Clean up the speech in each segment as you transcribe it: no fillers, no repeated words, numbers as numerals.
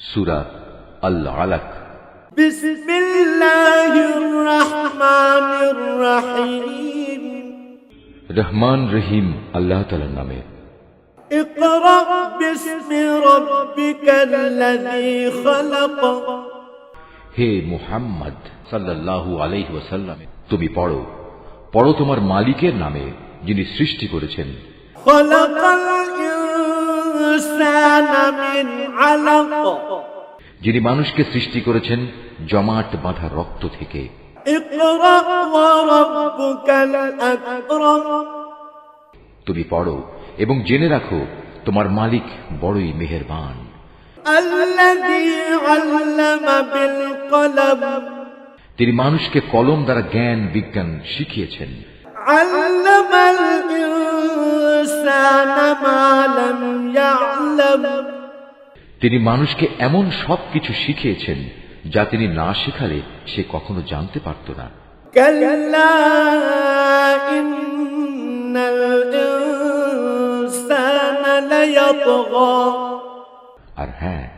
সূরা আল-আলাক। বিসমিল্লাহির রহমানির রহিম। রহমান রহিম আল্লাহ তাআলার নামে। ইকরা বিসমি রাব্বিকাল্লাযী খালাক। হে মুহাম্মদ সাল্লাল্লাহু আলাইহি ওয়াসাল্লাম, তুমি পড়ো পড়ো তোমার মালিকের নামে, যিনি সৃষ্টি করেছেন। খালাকাল ইনসানা মিন আলাক। যিনি মানুষকে সৃষ্টি করেছেন জমাট বাঁধা রক্ত থেকে। ইকরা ওয়া রাব্বুকাল আকরাম। তুমি পড়ো এবং জেনে রাখো তোমার মালিক বড়ই মেহেরবান। আল্লাযী আল্লামা বিল কলম। তিনি মানুষকে কলম দ্বারা জ্ঞান বিজ্ঞান শিখিয়েছেন। আল্লামাল ইনসানা মা লাম ইয়ালাম। তিনি মানুষকে এমন সবকিছু শিখিয়েছেন যা তিনি না শেখালে সে কখনো জানতে পারত না। কাল্লা ইন্নাল ইনসানা লায়াতগা। আর হ্যাঁ,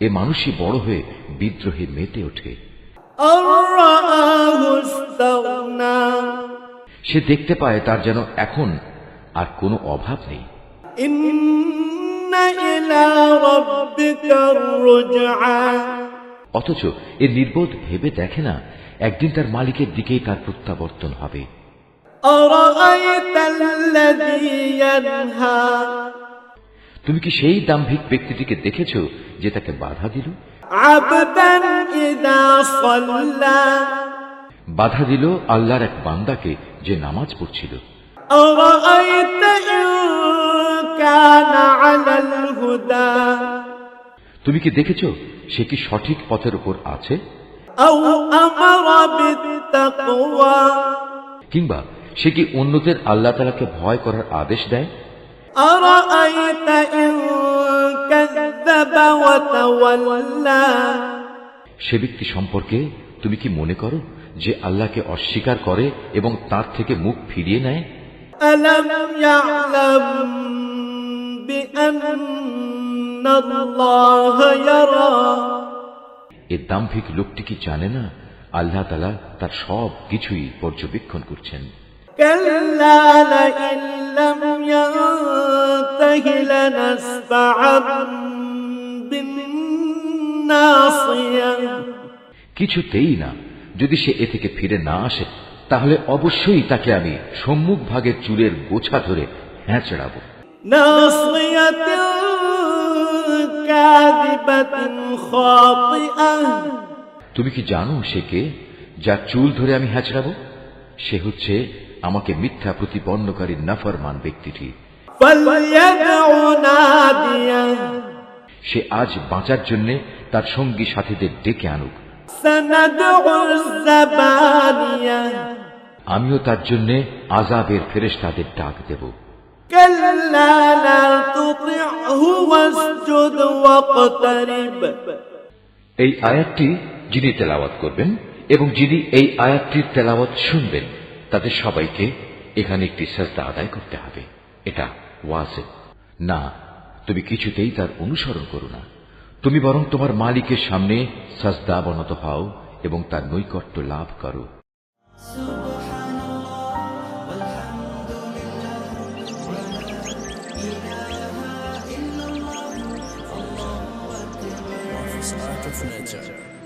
এ মানুষই বড় হয়ে বিদ্রোহে মেতে ওঠে। আর-রাআহু ইসতাগনা। সে দেখতে পায় তার যেন এখন আর কোনো অভাব নেই। ইন্না ইলা রাব্বিকার রুজআ। অথচ এ নির্বোধ ভেবে দেখে না একদিন তার মালিকের দিকেই তার প্রত্যাবর্তন হবে। আরাআইতাল্লাযী ইয়ানহা। তুমি কি সেই দাম্ভিক ব্যক্তিটিকে দেখেছ যে তাকে বাধা দিল? আবদান ইযা সাল্লা। বাধা দিল আল্লাহর এক বান্দাকে যে নামাজ পড়ছিল। আরাআইতা ইন কানা আলাল হুদা। তুমি কি দেখেছ সে কি সঠিক পথের উপর আছে? আও আমারা বিত্তাকওয়া। কিংবা সে কি অন্যদের আল্লাহ তাআলাকে ভয় করার আদেশ দেয়? আরাআইতা ইন কাযযাবা ওয়া তাওয়াল্লা। সে ব্যক্তি সম্পর্কে তুমি কি মনে করো যে আল্লাহকে অস্বীকার করে এবং তার থেকে মুখ ফিরিয়ে নেয়? আলাম ইয়ালাম বিআন্নাল্লাহা ইয়ারা। এ দাম্ভিক লোকটি কি জানে না আল্লাহ তাআলা তার সব কিছুই পর্যবেক্ষণ করছেন? কাল্লা লাইন লাম ইয়ানতাহি লানাসফা'আন বিন-নাসিয়া। কিছুতেই না, যদি সে এ থেকে ফিরে না আসে তাহলে অবশ্যই তাকে আমি সম্মুখ ভাগের চুলের গোছা ধরে হ্যাঁচড়াব। নাসিয়াতিন কাযিবাতিন খাতিআ। তুমি কি জানো সে কে, যার চুল ধরে আমি হ্যাঁচড়াব? সে হচ্ছে আমাকে মিথ্যা প্রতিপন্নকারী নাফরমান ব্যক্তিটি। ফালইয়াদউ নাদিয়া। সে আজ বাঁচার জন্য তার সঙ্গী সাথীদের ডেকে আনুক। সানাদউ যাবানিয়া। আমিও তার জন্য আযাবের ফেরেশতাদের ডাক দেব। কাল্লা লা তুতি'হু ওয়াসজুদ ওয়াকতারিব। এই আয়াতটি যিনি তেলাওয়াত করবেন এবং যিনি এই আয়াতটির তেলাওয়াত শুনবেন তাদের সবাইকে এখানে একটি সাজদা আদায় করতে হবে। এটা ওয়াজিব না, তুমি কিছুতেই তার অনুসরণ করো না। তুমি বরং তোমার মালিকের সামনে সাজদা অবনত হও এবং তার নৈকট্য লাভ করো। Art of Nature.